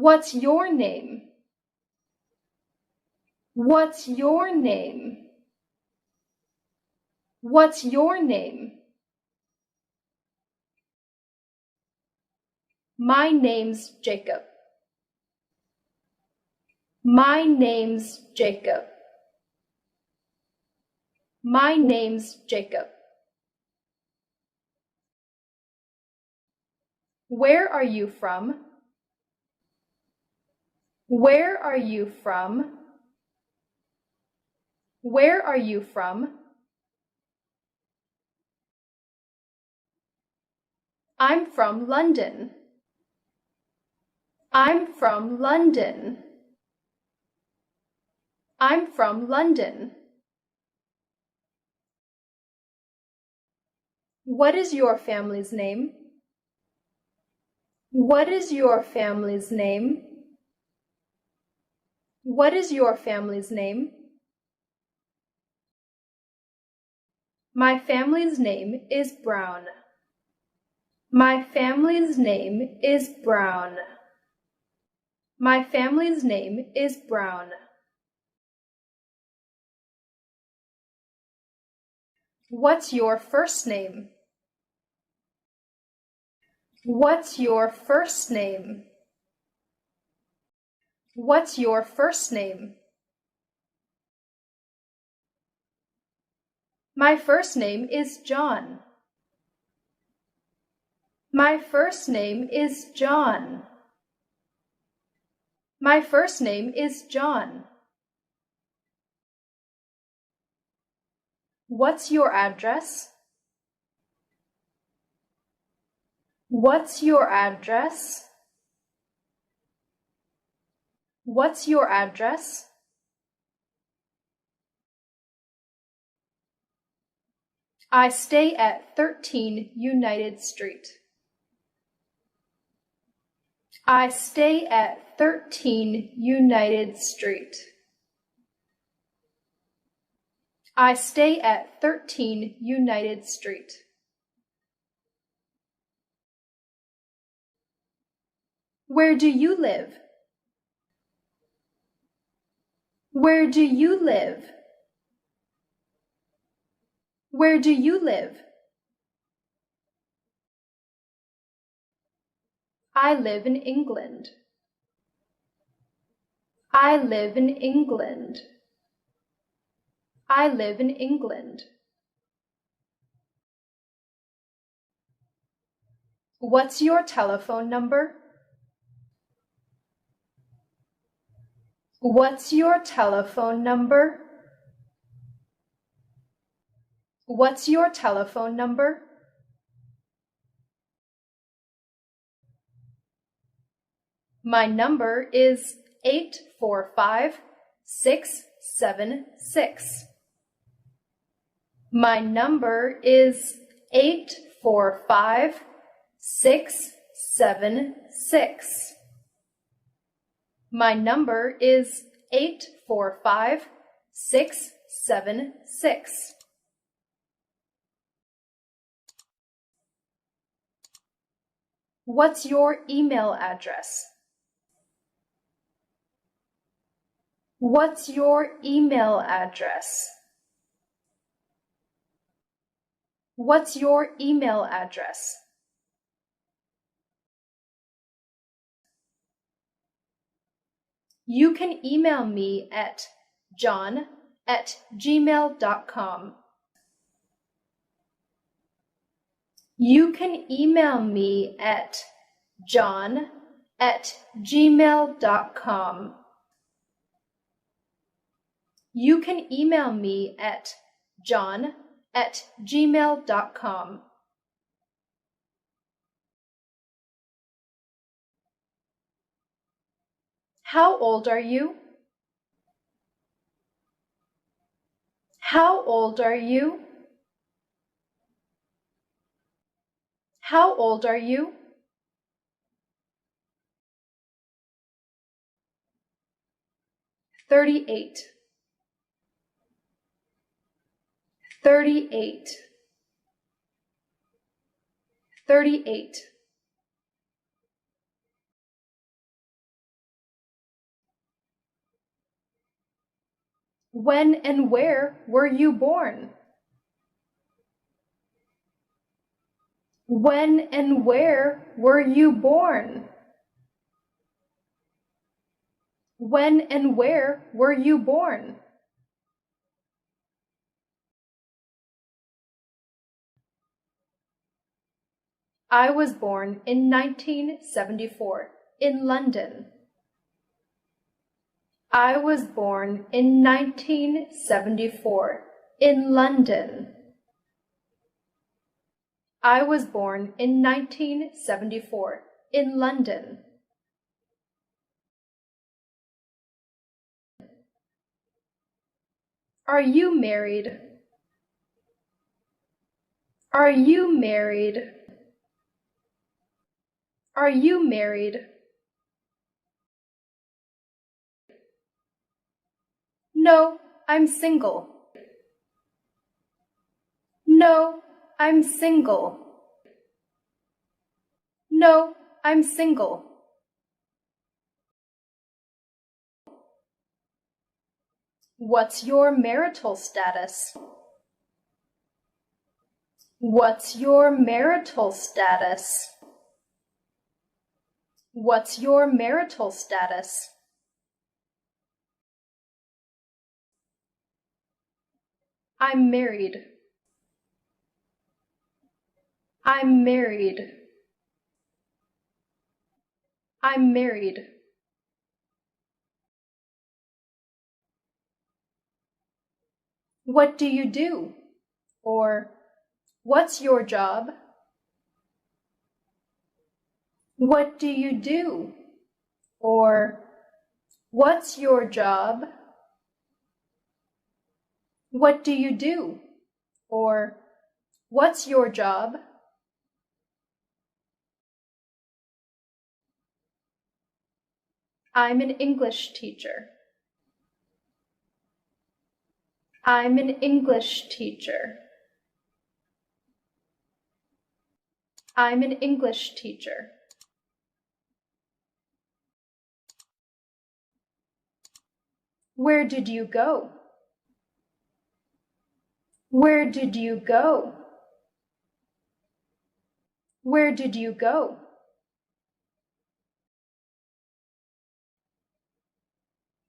What's your name? What's your name? What's your name? My name's Jacob. My name's Jacob. My name's Jacob. Where are you from? Where are you from? Where are you from? I'm from London. I'm from London. I'm from London. What is your family's name? What is your family's name? What is your family's name? My family's name is Brown. My family's name is Brown. My family's name is Brown. What's your first name? What's your first name? What's your first name? My first name is John. My first name is John. My first name is John. What's your address? What's your address? What's your address? I stay at 13 United Street. I stay at 13 United Street. I stay at 13 United Street. Where do you live? Where do you live? Where do you live? I live in England. I live in England. I live in England. What's your telephone number? What's your telephone number? What's your telephone number? My number is 845676. My number is 845676. My number is 845676. What's your email address? What's your email address? What's your email address? You can email me at john@gmail.com. You can email me at john@gmail.com. You can email me at john@gmail.com. How old are you? How old are you? How old are you? 38. 38. 38. When and where were you born? When and where were you born? When and where were you born? I was born in 1974 in London. I was born in 1974 in London. I was born in 1974 in London. Are you married? Are you married? Are you married? No, I'm single. No, I'm single. No, I'm single. What's your marital status? What's your marital status? What's your marital status? I'm married. I'm married. I'm married. What do you do? Or, what's your job? What do you do? Or, what's your job? What do you do? Or, what's your job? I'm an English teacher. I'm an English teacher. I'm an English teacher. Where did you go? Where did you go? Where did you go?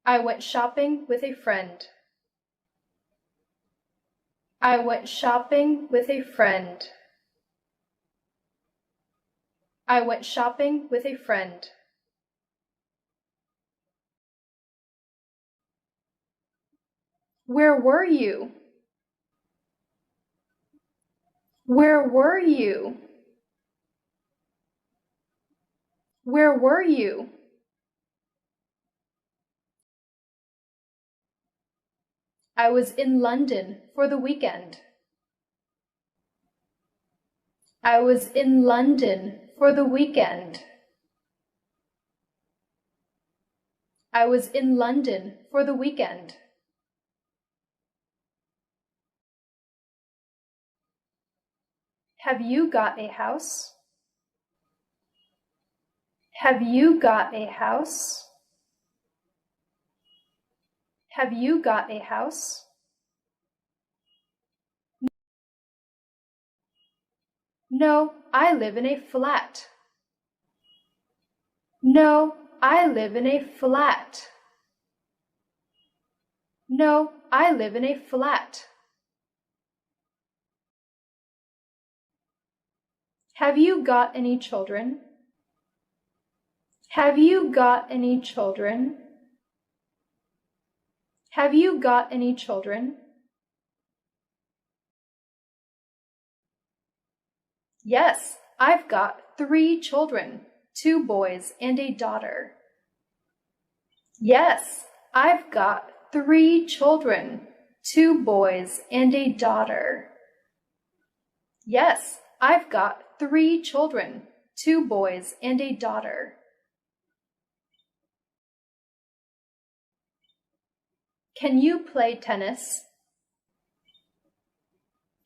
I went shopping with a friend. I went shopping with a friend. I went shopping with a friend. Where were you? Where were you? Where were you? I was in London for the weekend. I was in London for the weekend. I was in London for the weekend. Have you got a house? Have you got a house? Have you got a house? No, I live in a flat. No, I live in a flat. No, I live in a flat. Have you got any children? Have you got any children? Have you got any children? Yes, I've got 3 children, 2 boys and a daughter. Yes, I've got 3 children, 2 boys and a daughter. Yes, I've got 3 children, 2 boys and a daughter. Can you play tennis?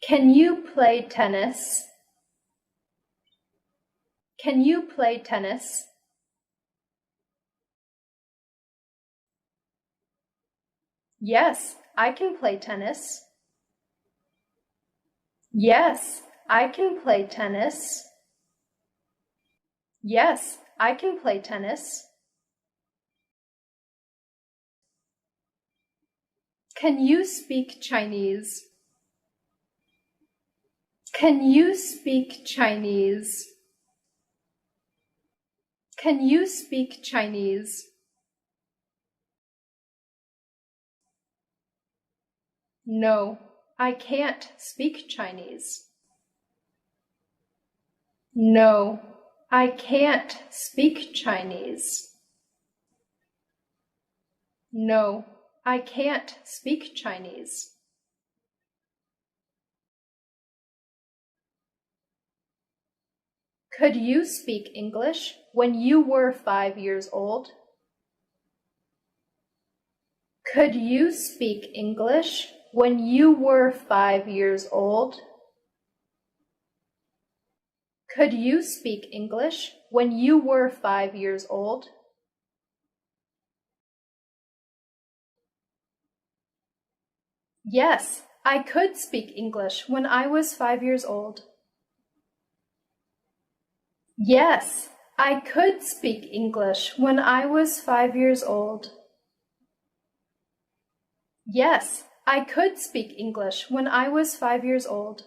Can you play tennis? Can you play tennis? Yes, I can play tennis. Yes, I can play tennis. Yes, I can play tennis. Can you speak Chinese? Can you speak Chinese? Can you speak Chinese? No, I can't speak Chinese. No, I can't speak Chinese. No, I can't speak Chinese. Could you speak English when you were 5 years old? Could you speak English when you were 5 years old? Could you speak English when you were 5 years old? Yes, I could speak English when I was 5 years old. Yes, I could speak English when I was 5 years old. Yes, I could speak English when I was 5 years old.